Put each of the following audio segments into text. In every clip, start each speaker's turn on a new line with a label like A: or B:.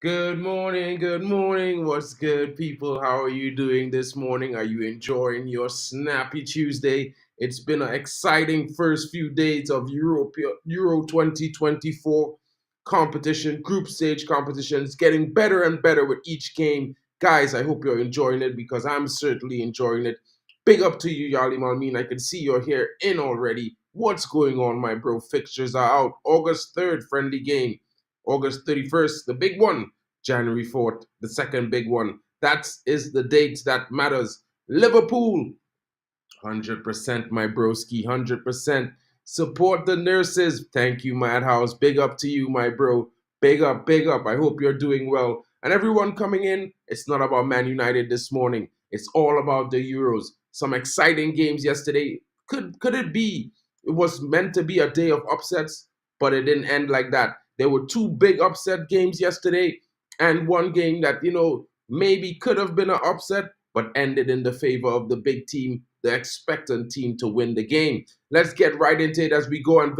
A: Good morning, good morning. What's good, people? How are you doing this morning? Are you enjoying your snappy Tuesday? It's been an exciting first few days of Euro 2024 competition, group stage competitions, getting better and better with each game. Guys, I hope you're enjoying it because I'm certainly enjoying it. Big up to you, Yali Malmin. I can see you're here in already. What's going on, my bro? Fixtures are out. August 3rd, friendly game. August 31st, the big one. January 4th, the second big one. That is the date that matters. Liverpool, 100%, my broski, 100%. Support the nurses. Thank you, Madhouse. Big up to you, my bro. Big up, big up. I hope you're doing well. And everyone coming in, it's not about Man United this morning. It's all about the Euros. Some exciting games yesterday. Could it be? It was meant to be a day of upsets, but it didn't end like that. There were two big upset games yesterday, and one game that, maybe could have been an upset, but ended in the favor of the big team, the expectant team to win the game. Let's get right into it as we go and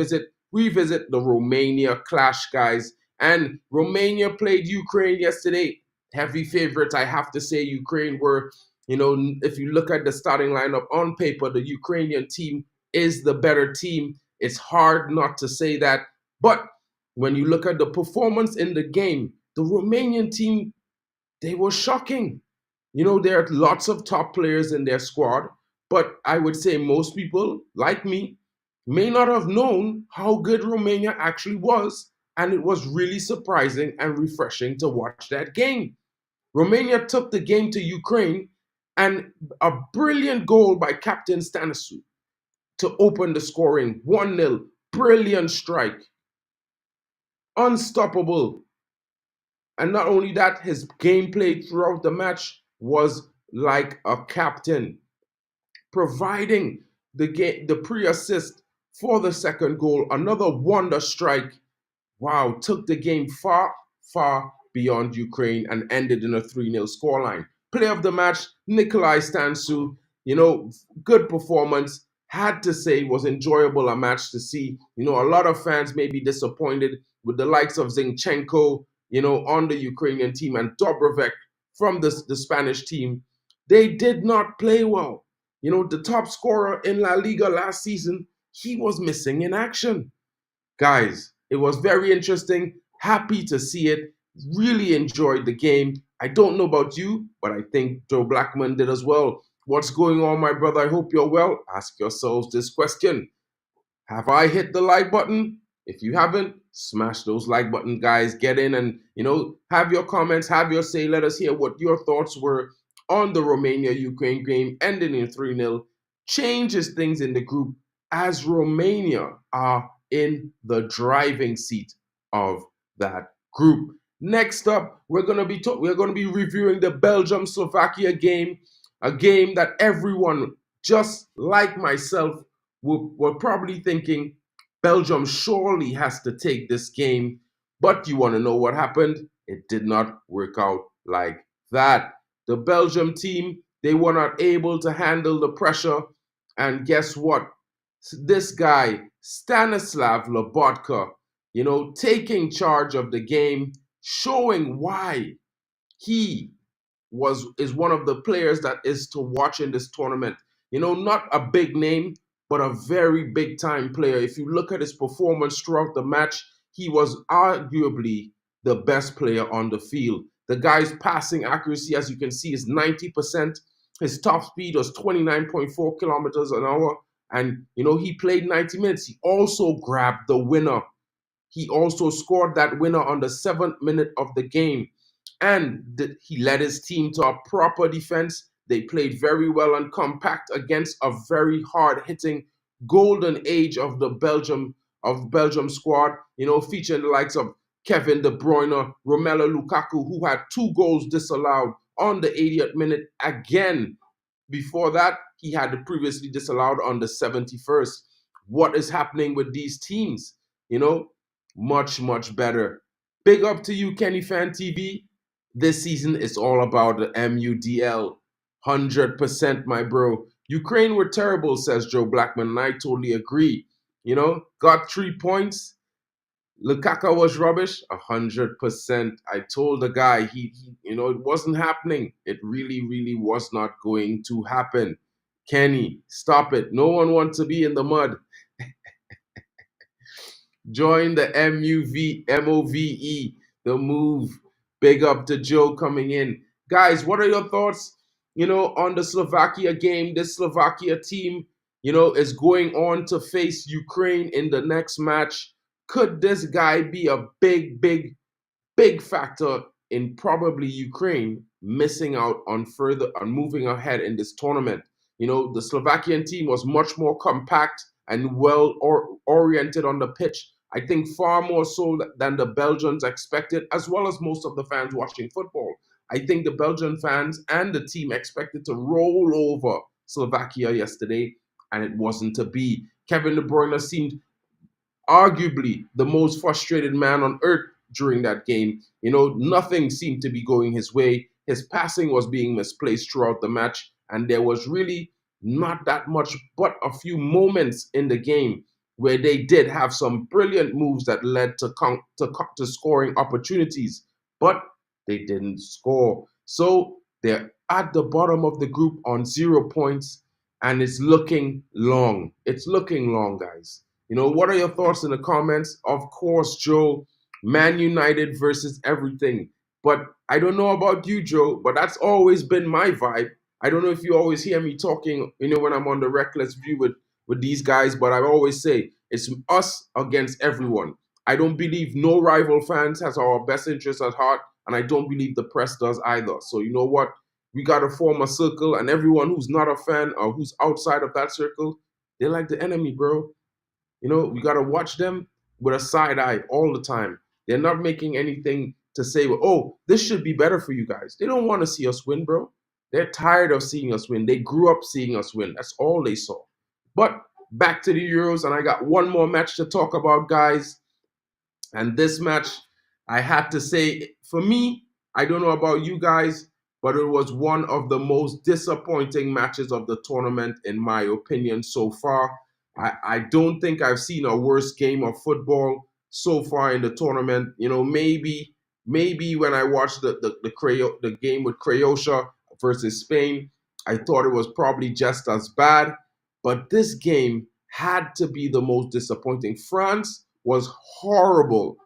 A: revisit the Romania clash, guys. And Romania played Ukraine yesterday. Heavy favorites, I have to say. Ukraine were, if you look at the starting lineup on paper, the Ukrainian team is the better team. It's hard not to say that. But when you look at the performance in the game, the Romanian team, they were shocking. There are lots of top players in their squad, but I would say most people, like me, may not have known how good Romania actually was, and it was really surprising and refreshing to watch that game. Romania took the game to Ukraine, and a brilliant goal by Captain Stanisu to open the scoring 1-0. Brilliant strike. Unstoppable. And not only that, his gameplay throughout the match was like a captain, providing the pre-assist for the second goal. Another wonder strike. Wow, took the game far, far beyond Ukraine and ended in a 3-0 scoreline. Player of the match, Nikolai Stansu. Good performance. Had to say, was enjoyable a match to see. A lot of fans may be disappointed with the likes of Zinchenko, on the Ukrainian team, and Dobrovek from the Spanish team. They did not play well. The top scorer in La Liga last season, he was missing in action. Guys, it was very interesting. Happy to see it. Really enjoyed the game. I don't know about you, but I think Joe Blackman did as well. What's going on, my brother? I hope you're well. Ask yourselves this question. Have I hit the like button? If you haven't, smash those like button, guys. Get in and, have your comments, have your say. Let us hear what your thoughts were on the Romania-Ukraine game ending in 3-0. Changes things in the group as Romania are in the driving seat of that group. Next up, we're going to be reviewing the Belgium-Slovakia game, a game that everyone, just like myself, were probably thinking Belgium surely has to take this game. But you want to know what happened? It did not work out like that. The Belgium team, they were not able to handle the pressure. And guess what? This guy, Stanislav Lobotka, taking charge of the game, showing why he is one of the players that is to watch in this tournament. Not a big name, but a very big time player. If you look at his performance throughout the match, he was arguably the best player on the field. The guy's passing accuracy, as you can see, is 90%. His top speed was 29.4 kilometers an hour. And, he played 90 minutes. He also grabbed the winner. He also scored that winner on the 7th minute of the game. And he led his team to a proper defense. They played very well and compact against a very hard-hitting golden age of the Belgium squad. Featuring the likes of Kevin De Bruyne, Romelu Lukaku, who had 2 goals disallowed on the 80th minute again. Before that, he had previously disallowed on the 71st. What is happening with these teams? Much, much better. Big up to you, Kenny Fan TV. This season is all about the MUDL. 100%, my bro. Ukraine were terrible, says Joe Blackman, and I totally agree. Got 3 points. Lukaku was rubbish, 100%. I told the guy it wasn't happening. It really, really was not going to happen. Kenny, stop it. No one wants to be in the mud. Join the MUVMOVE, the move. Big up to Joe coming in. Guys, what are your thoughts, on the Slovakia game? This Slovakia team, is going on to face Ukraine in the next match. Could this guy be a big, big, big factor in probably Ukraine missing out on moving ahead in this tournament? The Slovakian team was much more compact and oriented on the pitch. I think far more so than the Belgians expected, as well as most of the fans watching football. I think the Belgian fans and the team expected to roll over Slovakia yesterday, and it wasn't to be. Kevin De Bruyne seemed arguably the most frustrated man on earth during that game. Nothing seemed to be going his way. His passing was being misplaced throughout the match, and there was really not that much but a few moments in the game where they did have some brilliant moves that led to scoring opportunities, but they didn't score. So they're at the bottom of the group on 0 points, and it's looking long. It's looking long, guys. What are your thoughts in the comments? Of course, Joe, Man United versus everything. But I don't know about you, Joe, but that's always been my vibe. I don't know if you always hear me talking, when I'm on the Reckless View with these guys, but I always say it's us against everyone. I don't believe no rival fans has our best interests at heart, and I don't believe the press does either. So you know what? We got to form a circle, and everyone who's not a fan or who's outside of that circle, they're like the enemy, bro. We got to watch them with a side eye all the time. They're not making anything to say, well, oh, this should be better for you guys. They don't want to see us win, bro. They're tired of seeing us win. They grew up seeing us win. That's all they saw. But back to the Euros, and I got one more match to talk about, guys. And this match, I had to say, for me, I don't know about you guys, but it was one of the most disappointing matches of the tournament, in my opinion, so far. I don't think I've seen a worse game of football so far in the tournament. Maybe when I watched the game with Croatia versus Spain, I thought it was probably just as bad. But this game had to be the most disappointing. France was horrible.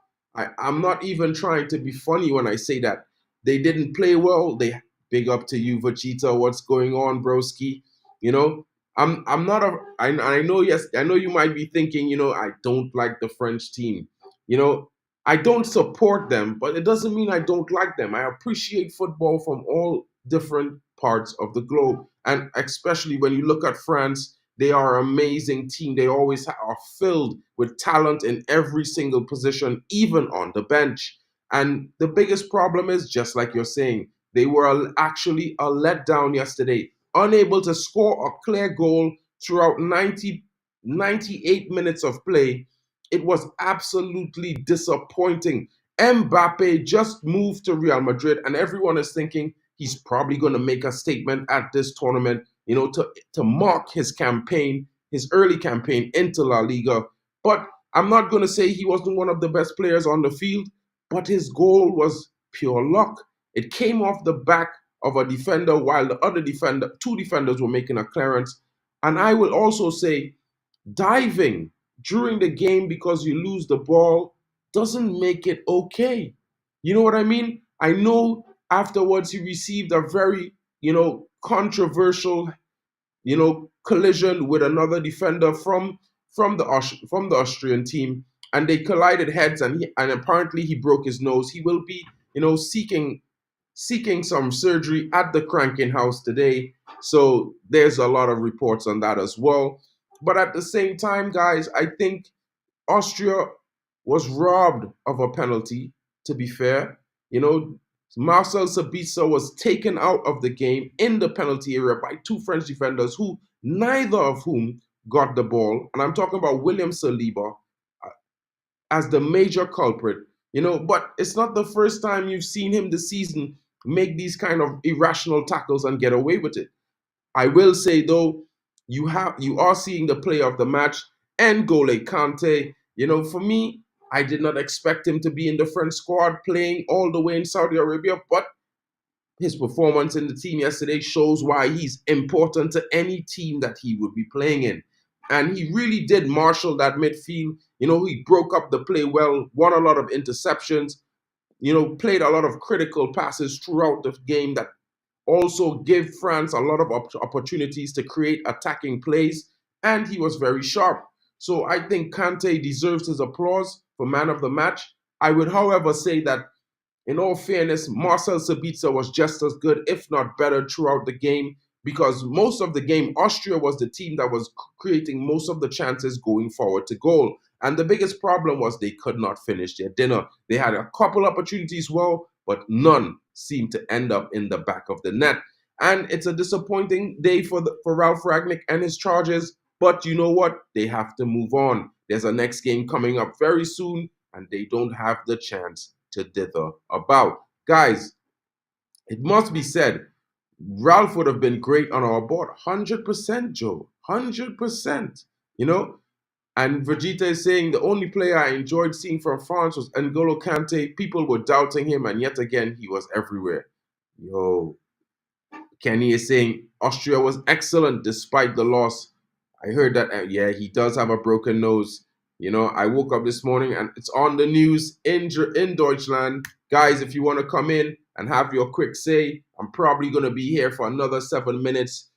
A: I'm not even trying to be funny when I say that. They didn't play well. They big up to you, Vachita. What's going on, broski? You know, I'm not a I know, yes, I know you might be thinking, I don't like the French team. You know, I don't support them, but it doesn't mean I don't like them. I appreciate football from all different parts of the globe. And especially when you look at France, they are an amazing team. They always are filled with talent in every single position, even on the bench. And the biggest problem is, just like you're saying, they were actually a letdown yesterday, unable to score a clear goal throughout 98 minutes of play. It was absolutely disappointing. Mbappe just moved to Real Madrid, and everyone is thinking he's probably going to make a statement at this tournament, to mark his campaign, his early campaign into La Liga. But I'm not going to say he wasn't one of the best players on the field, but his goal was pure luck. It came off the back of a defender while the other two defenders were making a clearance. And I will also say, diving during the game because you lose the ball doesn't make it okay. You know what I mean? I know afterwards he received a very, controversial, collision with another defender from the Austrian team, and they collided heads, and apparently he broke his nose. He will be, seeking some surgery at the Cranking House today. So there's a lot of reports on that as well. But at the same time, guys, I think Austria was robbed of a penalty, to be fair. Marcel Sabitzer was taken out of the game in the penalty area by two French defenders, who neither of whom got the ball. And I'm talking about William Saliba as the major culprit. But it's not the first time you've seen him this season make these kind of irrational tackles and get away with it. I will say though, you are seeing the player of the match, N'Golo Kante. For me, I did not expect him to be in the front squad playing all the way in Saudi Arabia, but his performance in the team yesterday shows why he's important to any team that he would be playing in. And he really did marshal that midfield. He broke up the play well, won a lot of interceptions, played a lot of critical passes throughout the game that also gave France a lot of opportunities to create attacking plays, and he was very sharp. So I think Kante deserves his applause for man of the match. I would, however, say that in all fairness, Marcel Sabitzer was just as good, if not better, throughout the game because most of the game, Austria was the team that was creating most of the chances going forward to goal. And the biggest problem was they could not finish their dinner. They had a couple opportunities, well, but none seemed to end up in the back of the net. And it's a disappointing day for Ralph Ragnick and his Chargers. But you know what? They have to move on. There's a next game coming up very soon, and they don't have the chance to dither about. Guys, it must be said, Ralph would have been great on our board. 100%, Joe. 100%. And Vegeta is saying the only player I enjoyed seeing from France was N'Golo Kante. People were doubting him, and yet again, he was everywhere. Yo. Kenny is saying Austria was excellent despite the loss. I heard that, yeah, he does have a broken nose. I woke up this morning and it's on the news in Deutschland. Guys, if you want to come in and have your quick say, I'm probably going to be here for another 7 minutes.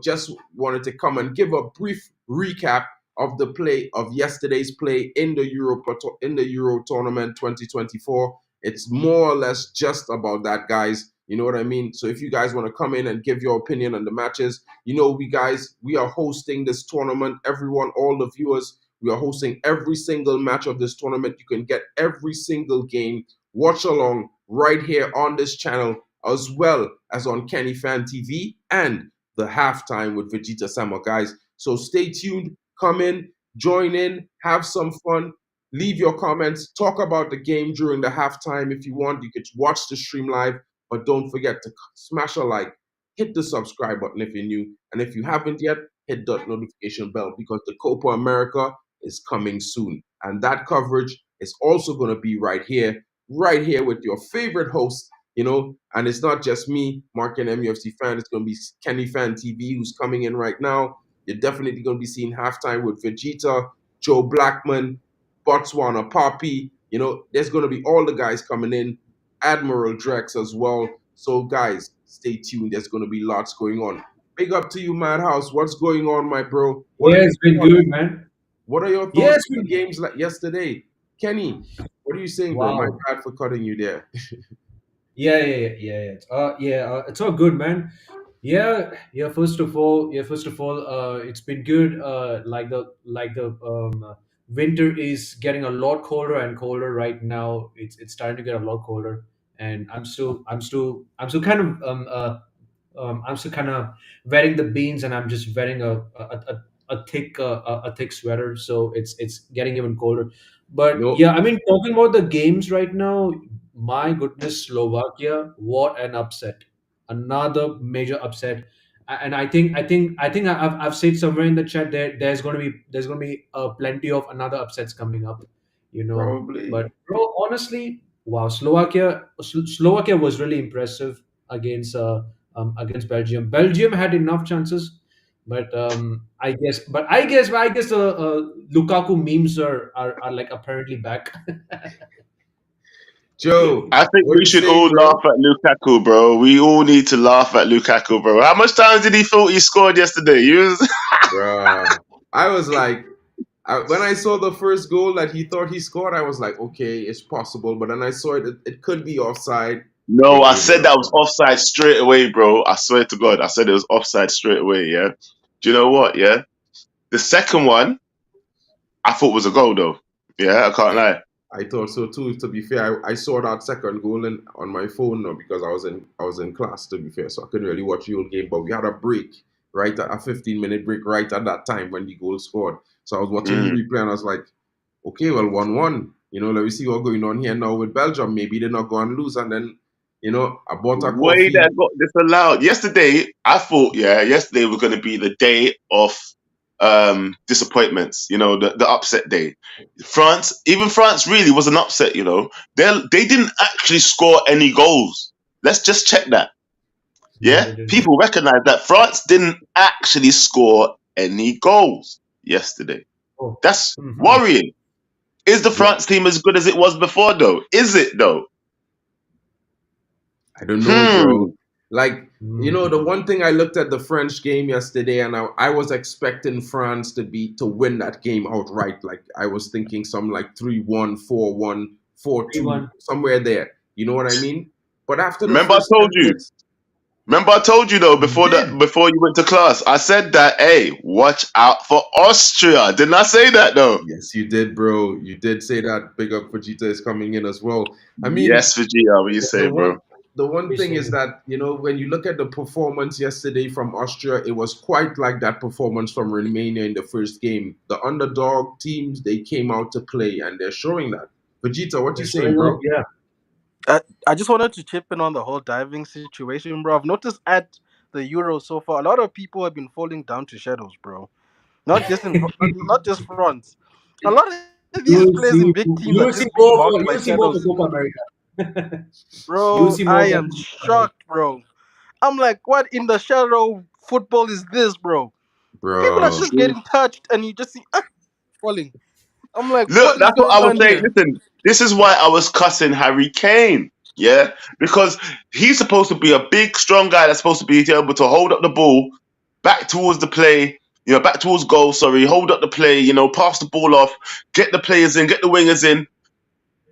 A: Just wanted to come and give a brief recap of the play of yesterday's play in the Euro tournament 2024. It's more or less just about that, guys. You know what I mean? So if you guys want to come in and give your opinion on the matches, we are hosting this tournament. Everyone, all the viewers, we are hosting every single match of this tournament. You can get every single game, watch along right here on this channel, as well as on Kenny Fan TV and the halftime with Vegeta Sama, guys. So stay tuned, come in, join in, have some fun, leave your comments, talk about the game during the halftime if you want. You could watch the stream live, but don't forget to smash a like, hit the subscribe button if you're new, and if you haven't yet, hit that notification bell because the Copa America is coming soon. And that coverage is also going to be right here with your favorite host, and it's not just me, MarkN MUFC Fan. It's going to be Kenny Fan TV, who's coming in right now. You're definitely going to be seeing halftime with Vegeta, Joe Blackman, Botswana Poppy. There's going to be all the guys coming in, Admiral Drex as well. So, guys, stay tuned. There's going to be lots going on. Big up to you, Madhouse. What's going on, my bro?
B: It's been good, man.
A: What are your thoughts on the games like yesterday? Kenny, what are you saying, bro? My bad for cutting you there.
B: Yeah. It's all good, man. Yeah. First of all, it's been good. Like the winter is getting a lot colder and colder right now. It's starting to get a lot colder, and I'm still kind of wearing the beans, and I'm just wearing a thick sweater, so it's getting even colder. But
A: Nope.
B: yeah, I mean, talking about the games right now, my goodness, Slovakia, what an upset! Another major upset. And I think I've said somewhere in the chat there's gonna be plenty of another upsets coming up,
A: Probably.
B: But bro, honestly, wow, Slovakia was really impressive against Belgium. Belgium had enough chances, but I guess Lukaku memes are like apparently back.
A: Joe,
C: I think
A: what are
C: we
A: you
C: should
A: saying,
C: all
A: bro?
C: laugh at Lukaku, bro. We all need to laugh at Lukaku, bro. How much times did he thought he scored yesterday?
A: Bruh. I was like, when I saw the first goal that he thought he scored, I was like, okay, it's possible. But then I saw it could be offside. They
C: No, I
A: gave it
C: said that was
A: offside.
C: offside straight away, bro. I swear to God, I said it was offside straight away, yeah? Do you know what, yeah? The second one, I thought was a goal, though. Yeah, I can't lie.
A: I thought so too. To be fair, I saw that second goal on my phone now because I was in class. To be fair, so I couldn't really watch the whole game. But we had a break, right, a 15-minute break right at that time when the goal scored. So I was watching the replay and I was like, okay, well, 1-1. Let me see what's going on here now with Belgium. Maybe they're not going to lose. And then, I bought a
C: Way that
A: coffee.
C: got disallowed. Yesterday was going to be the day of disappointments. The upset day. Even France really was an upset. They didn't actually score any goals. Let's just check that.
B: No,
C: Yeah,
B: they didn't.
C: people recognize that France didn't actually score any goals yesterday.
B: Oh.
C: That's
B: Mhm.
C: worrying. Is the
A: Bro,
C: France team as good as it was before, though? Is it, though?
A: I don't know,
C: Hmm.
A: bro. Like, the one thing I looked at the French game yesterday, and I was expecting France to win that game outright. Like, I was thinking some like 3-1, 4-1, 4-2,
B: 3-1.
A: somewhere there. You know what I mean? But after the
C: Remember I
A: first
C: told
A: 10
C: you.
A: minutes,
C: Remember I told you though
A: you
C: before
A: did.
C: you went to class. I said that. Hey, watch out for Austria. Didn't I say that though?
A: Yes, you did, bro. You did say that. Big up Vegeta is coming in as well. I mean,
C: Yes, Vegeta. What you
A: the
C: say, bro?
A: one the one
B: We
A: thing
B: say
A: is that when you look at the performance yesterday from Austria, it was quite like that performance from Romania in the first game. The underdog teams, they came out to play, and they're showing that. Vegeta, what you
B: they're
A: saying,
B: showing up.
A: bro?
B: Yeah.
D: I just wanted to chip in on the whole diving situation, bro. I've noticed at the Euro so far, a lot of people have been falling down to shadows, bro. Not just France. A lot of these
B: You
D: players
B: will
D: in big
B: see.
D: teams are just
B: You will
D: being
B: see
D: marked
B: more
D: by
B: for. You will see more
D: shadows.
B: for Copa America. You will
D: Bro,
B: see more
D: I
B: for
D: am
B: Copa America.
D: shocked, bro. I'm like, what in the shadow football is this, bro? People are
C: It's
A: Bro,
D: just
C: true.
D: getting touched and you just see falling. I'm like,
C: Look,
D: what is
C: that's what
D: going
C: I was
D: on
C: saying.
D: here?
C: Listen, this is why I was cussing Harry Kane. Yeah, because he's supposed to be a big, strong guy that's supposed to be able to hold up the ball back towards the play. Back towards goal. Sorry, hold up the play. Pass the ball off, get the players in, get the wingers in.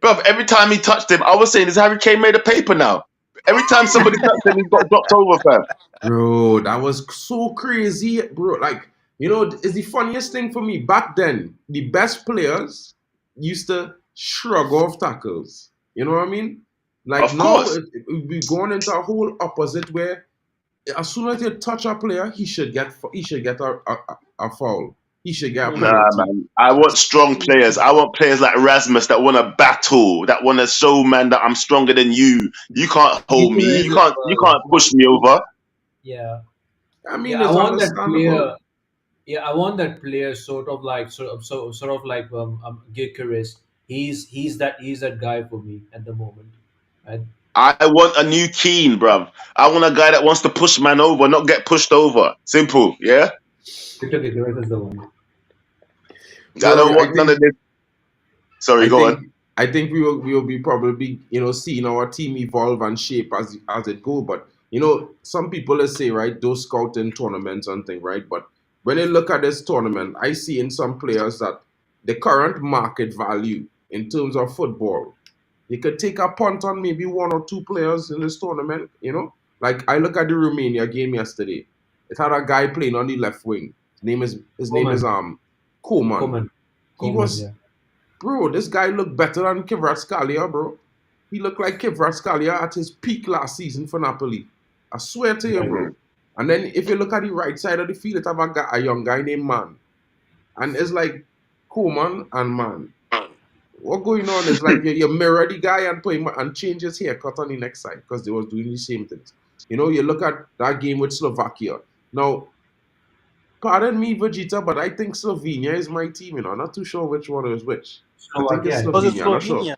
C: Bruv, every time he touched him, I was saying, is Harry Kane made a paper now? Every time somebody touched him, he's got dropped over, fam.
A: bro, that was so crazy, bro. Like, it's the funniest thing for me. Back then, the best players used to shrug off tackles. You know what I mean? Like
C: Of
A: now,
C: course.
A: we're going into a whole opposite where as soon as you touch a player, he should get a foul. He should get a
B: Hmm.
C: Nah,
A: penalty.
C: man. I want
A: That's
C: strong players.
A: crazy.
C: I want players like Rasmus that want to battle, that want to show man that I'm stronger than you. You can't hold me.
B: Even
C: You can't. You can't push me
B: Mark.
C: over.
B: Yeah.
A: I mean,
B: Yeah. I
A: it's
B: want that
A: understandable.
B: player. Yeah, I want that player sort of like Gyökeres. He's that guy for me at the moment. Right?
C: I want a new Keane, bruv. I want a guy that wants to push man over, not get pushed over. Simple, yeah.
B: Victor Gyökeres is the one.
C: I don't
A: Bro, I
C: want none of
A: think
C: this. Sorry,
A: I
C: go on.
A: think I think we will be probably seeing our team evolve and shape as it go. But some people let's say right those scouting tournaments and thing right. But when you look at this tournament, I see in some players that the current market value in terms of football, you could take a punt on maybe one or two players in this tournament. Like I look at the Romania game yesterday. It had a guy playing on the left wing. His name is
B: Coman.
A: Koman.
B: Coman.
A: He
B: Coman.
A: was
B: Yeah.
A: Bro, this guy looked better than Kvaratskhelia, bro. He looked like Kvaratskhelia at his peak last season for Napoli. I swear to you,
B: Yeah.
A: bro. And then if you look at the right side of the field, it have a young guy named Man. And it's like, Koeman and Man. What going on is like you mirror the guy and put him and change his haircut on the next side because they was doing the same things. You look at that game with Slovakia. Now, pardon me, Vegeta, but I think Slovenia is my team. I'm not too sure which one is which. I think
B: Slovakia,
A: it's
B: I
D: Was
B: think.
D: it
A: Slovenia. I'm not sure.
D: Slovenia?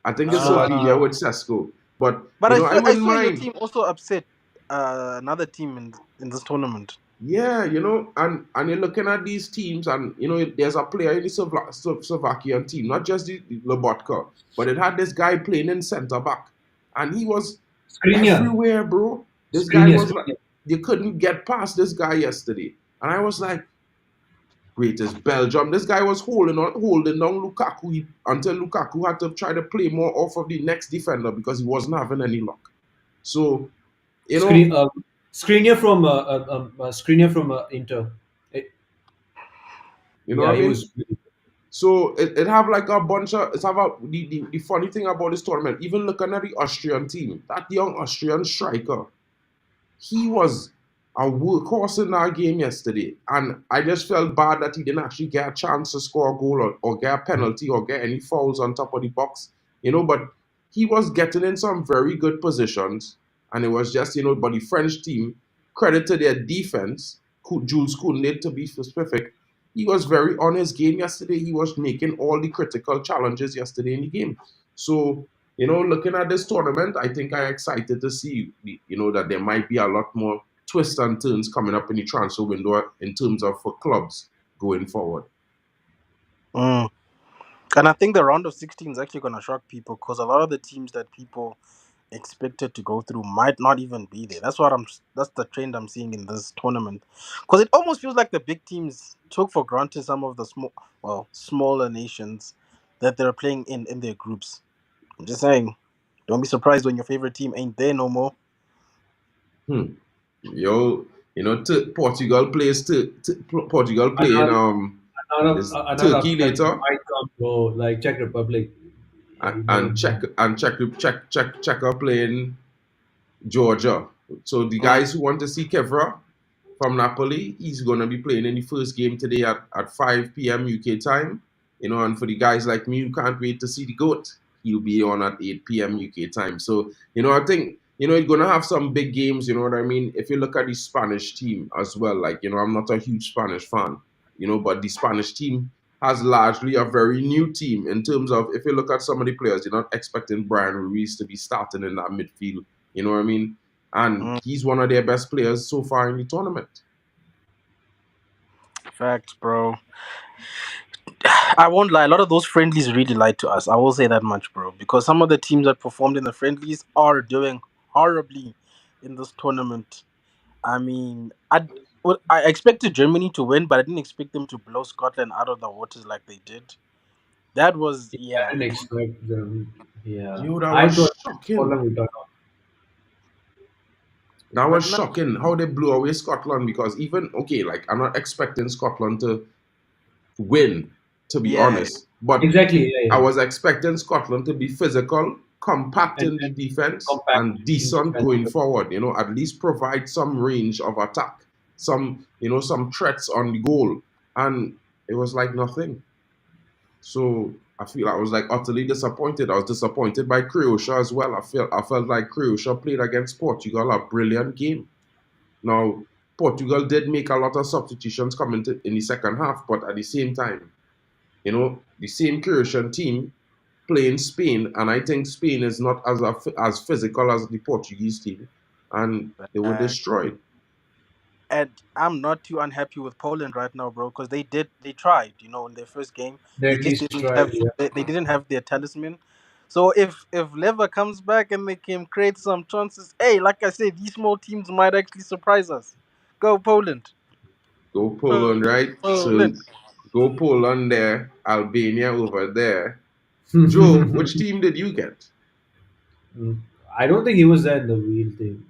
A: I think it's
B: Slovakia.
A: Slovenia
D: Uh,
A: with Sesko. But
D: but I
A: I
D: saw I
A: wouldn't
D: saw your
A: mind.
D: team also upset another team in this tournament.
A: Yeah, and you're looking at these teams, and there's a player in the Slovakian team, not just the Lobotka, but it had this guy playing in centre back, and he was
B: Skriniar.
A: everywhere, bro. This guy
B: Skriniar.
A: was like,
B: Skriniar.
A: you couldn't get past this guy yesterday, and I was like, greatest Belgium. This guy was holding down Lukaku until Lukaku had to try to play more off of the next defender because he wasn't having any luck. So, you know,
B: Screen, uh, Skriniar from Inter. Eh,
A: you know
B: yeah,
A: what I
B: he
A: mean?
B: was.
A: So it have like a bunch of it's have the funny thing about this tournament, even looking at the Austrian team, that young Austrian striker, he was a workhorse in that game yesterday. And I just felt bad that he didn't actually get a chance to score a goal or get a penalty or get any fouls on top of the box. But he was getting in some very good positions. And it was just, but the French team, credit to their defense, Jules Koundé to be specific, he was very on his game yesterday. He was making all the critical challenges yesterday in the game. So, looking at this tournament, I think I'm excited to see, that there might be a lot more twists and turns coming up in the transfer window in terms of for clubs going forward.
D: Mm. And I think the round of 16 is actually going to shock people because a lot of the teams that people expected to go through might not even be there. That's the trend I'm seeing in this tournament. Because it almost feels like the big teams took for granted some of the smaller nations that they're playing in their groups. I'm just saying, don't be surprised when your favorite team ain't there no more.
A: Hmm. Yo, Portugal plays Portugal playing
B: Another
A: is
B: another
A: Turkey
B: upset
A: later,
B: might come, bro. Like Czech Republic. Yeah, you never
A: and
B: know.
A: Czech are playing Georgia. So the
D: Mm,
A: guys who want to see Kevra from Napoli, he's going to be playing in the first game today at 5 p.m. UK time. And for the guys like me who can't wait to see the GOAT, he'll be on at 8 p.m. UK time. So, I think, you're going to have some big games, you know what I mean? If you look at the Spanish team as well, like, I'm not a huge Spanish fan, but the Spanish team has largely a very new team in terms of, if you look at some of the players, you're not expecting Brian Ruiz to be starting in that midfield, you know what I mean? And
D: mm.
A: he's one of their best players so far in the tournament.
D: Facts, bro. I won't lie. A lot of those friendlies really lied to us. I will say that much, bro. Because some of the teams that performed in the friendlies are doing horribly in this tournament. I mean, I expected Germany to win, but I didn't expect them to blow Scotland out of the waters like they did. That was,
B: Yeah, I
D: yeah.
B: didn't expect them. Yeah,
A: Yo, that
B: I
A: was
B: thought
A: shocking.
B: Scotland would turn out.
A: That
D: But
A: was
D: no,
A: shocking how they blew away Scotland because even, okay, like I'm not expecting Scotland to win, to be
D: yeah,
A: honest, but
B: Exactly. Yeah,
A: I
B: yeah.
A: was expecting Scotland to be physical, compact
B: And
A: in the defense,
B: compact
A: and
B: in
A: decent
B: defense.
A: going forward. At least provide some range of attack, some threats on the goal. And it was like nothing. So I feel I was like utterly disappointed. I was disappointed by Croatia as well. I felt like Croatia played against Portugal a brilliant game. Now Portugal did make a lot of substitutions coming in the second half, but at the same time, the same Croatian team playing Spain, and I think Spain is not as physical as the Portuguese team, and they were
D: uh,
A: destroyed.
D: and I'm not too unhappy with Poland right now, bro, because they tried, in their first game.
B: They
D: They
B: at
D: just
B: least
D: didn't
B: tried.
D: have
B: Yeah.
D: they didn't have their talisman. So if Lever comes back and they can create some chances, hey, like I said, these small teams might actually surprise us. Go Poland,
A: Go Poland, right? So
D: Poland.
A: go Poland there, Albania over there. Joe, which team did you get?
B: Mm. I don't think he was there in the wheel thing.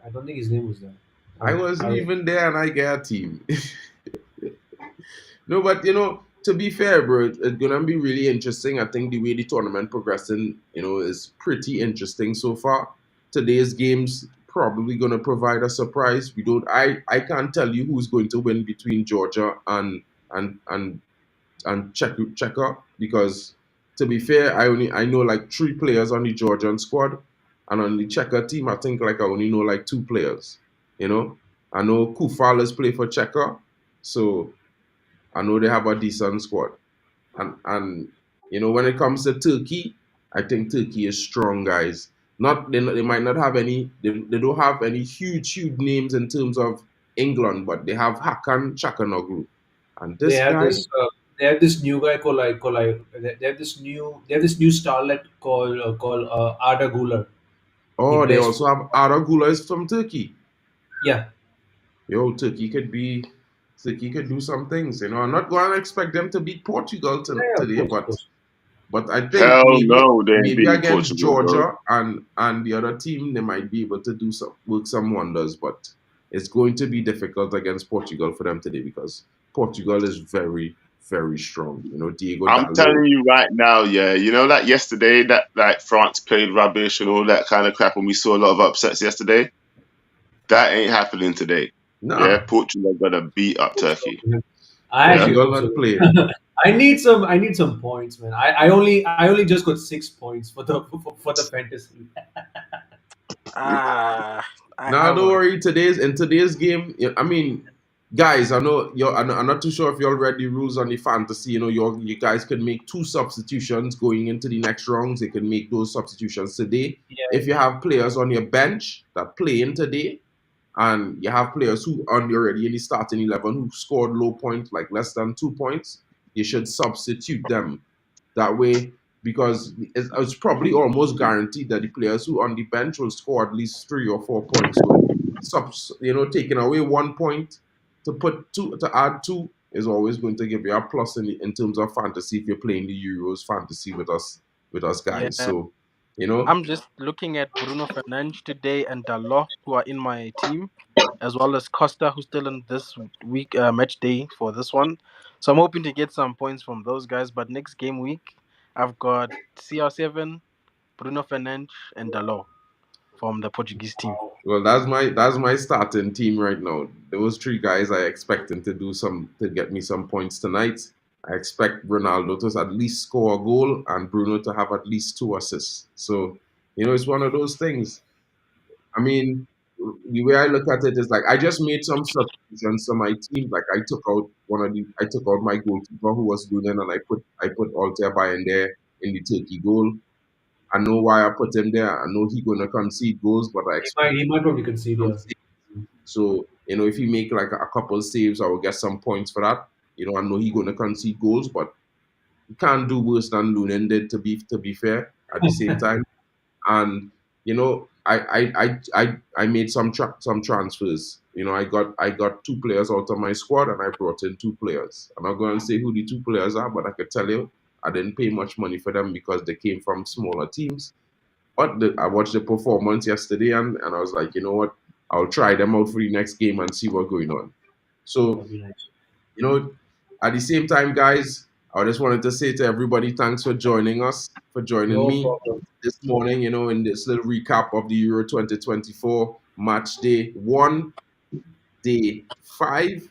B: I don't think his name was there.
A: I
B: Oh,
A: wasn't even there, and I get a team. No, but to be fair, bro, it's gonna be really interesting. I think the way the tournament progressing, is pretty interesting so far. Today's games probably gonna provide a surprise. We don't. I can't tell you who's going to win between Georgia and and and Czechia because to be fair, I know like 3 players on the Georgian squad, and on the Czechia team, I think like I only know like 2 players. I know Kufal is play for Czechia, so I know they have a decent squad. And when it comes to Turkey, I think Turkey is strong, guys. Not they might not have any they don't have any huge names in terms of England, but they have Hakan Çalhanoğlu. And
B: they
A: this
B: have
A: guy,
B: this. They have this new guy They have this new. They have this new starlet called Arda Güler. He
A: oh, they
B: plays
A: also
B: for.
A: have Arda Güler from Turkey.
B: Yeah,
A: Yo, Turkey could do some things. I'm not going to expect them to beat Portugal
B: yeah, of
A: today,
B: course, of
A: but
B: course.
A: I think
C: Hell
A: maybe
C: no, they ain't
A: maybe
C: beating
A: against
C: Portugal, bro.
A: Georgia and the other team they might be able to do some wonders, but it's going to be difficult against Portugal for them today because Portugal is very very strong. Diego
C: I'm
A: Dallo.
C: telling you right now, yeah. You know that yesterday that like France played rubbish and all that kind of crap, and we saw a lot of upsets yesterday. That ain't happening today. Yeah,
A: Nah,
C: Portugal gonna beat up
B: Hope so,
C: Turkey.
B: man. I
C: Yeah,
B: actually
A: Portugal
B: hope
A: not
B: so.
A: playing.
B: I need some points, man. I only just got 6 points for the fantasy.
D: Ah, I
A: Nah, don't
D: will.
A: worry. In today's game, I mean, guys, I know you're. I'm not too sure if you all read the rules on the fantasy. You know, you guys can make 2 substitutions going into the next rounds. They can make those substitutions today.
B: Yeah,
A: If you have players on your bench that play in today, and you have players who are already in the starting 11 who scored low points, like less than 2 points, you should substitute them that way because it's probably almost guaranteed that the players who are on the bench will score at least 3 or 4 points. So, taking away 1 point to put two to add two is always going to give you a plus in terms of fantasy if you're playing the Euros fantasy with us
D: Yeah,
A: guys. So, you know,
D: I'm just looking at Bruno Fernandes today and Dalot, who are in my team, as well as Costa, who's still in this week match day for this one. So I'm hoping to get some points from those guys. But next game week, I've got CR7, Bruno Fernandes, and Dalot from the Portuguese team.
A: well, that's my starting team right now. Those 3 guys I expecting to do some to get me some points tonight. I expect Ronaldo to at least score a goal and Bruno to have at least 2 assists. So, it's one of those things. I mean, the way I look at it is like I just made some substitutions to my team. Like I took out my goalkeeper who was Lunin and I put Alter by in there in the Turkey goal. I know why I put him there. I know he's gonna concede goals, but I expect
B: he might probably concede.
A: some
B: Yeah.
A: saves. So, if he make like a couple saves, I will get some points for that. I know he's gonna concede goals, but he can't do worse than Lunin did to be fair at the same time. And I made some transfers. I got 2 players out of my squad and I brought in 2 players. I'm not going to say who the 2 players are, but I could tell you I didn't pay much money for them because they came from smaller teams. But I watched the performance yesterday and I was like, you know what? I'll try them out for the next game and see what's going on. So,
B: That'd be nice.
A: you know, at the same time, guys, I just wanted to say to everybody, thanks for joining us, for joining
B: No
A: me
B: problem.
A: this morning, in this little recap of the Euro 2024 match day 1, day 5.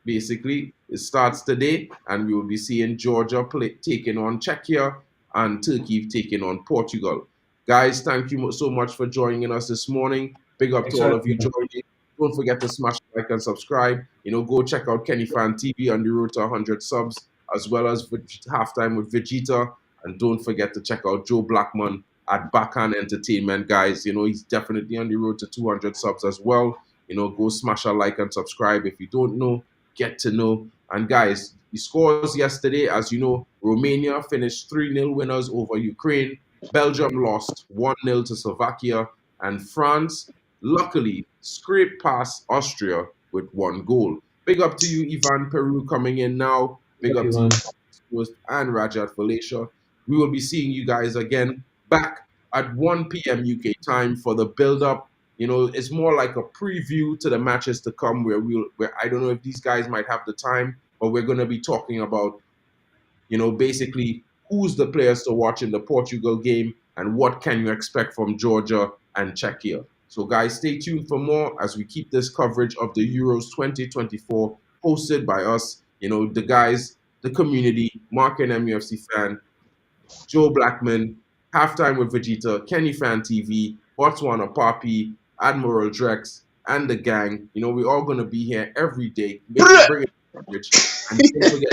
A: Basically, it starts today, and we will be seeing Georgia taking on Czechia and Turkey taking on Portugal. Guys, thank you so much for joining us this morning. Big up to
B: Thanks for
A: all of you
B: having me.
A: joining. Don't forget to smash like and subscribe. Go check out Kenny Fan TV on the road to 100 subs, as well as halftime with Vegeta. And don't forget to check out Joe Blackman at Backhand Entertainment, guys. He's definitely on the road to 200 subs as well. Go smash a like and subscribe. If you don't know, get to know. And guys, the scores yesterday, as you know, Romania finished 3-0 winners over Ukraine. Belgium lost 1-0 to Slovakia. And France, luckily, scraped past Austria with 1 goal. Big up to you, Ivan Peru, coming in now. Big up to you,
B: Everyone.
A: and Rajat Felicia. We will be seeing you guys again back at 1 p.m. UK time for the build-up. It's more like a preview to the matches to come where I don't know if these guys might have the time, but we're going to be talking about, basically who's the players to watch in the Portugal game and what can you expect from Georgia and Czechia. So guys, stay tuned for more as we keep this coverage of the Euros 2024 hosted by us, the guys, the community, MarkN MUFC Fan, Joe Blackman, Halftime with Vegeta, Kenny Fan TV, Botswana Papi, Admiral Drex, and the gang. We're all going to be here every day, bringing coverage. And don't forget,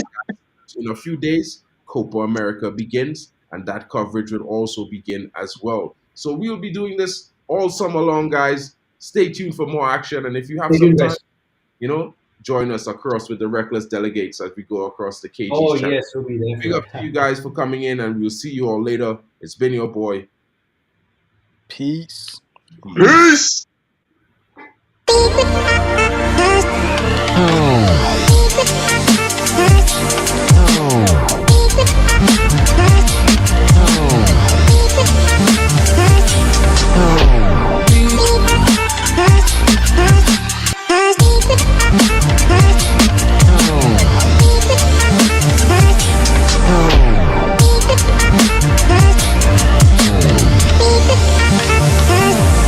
A: in a few days, Copa America begins, and that coverage will also begin as well. So we'll be doing this all summer long, guys. Stay tuned for more action, and if you have
B: Stay
A: some
B: tuned,
A: time,
B: guys.
A: join us across with the Reckless Delegates as we go across the KG's
B: Oh
A: channel.
B: yes, we'll be there
A: Big
B: for
A: up to you
B: it.
A: guys for coming in, and we'll see you all later. It's been your boy.
D: Peace.
C: Peace.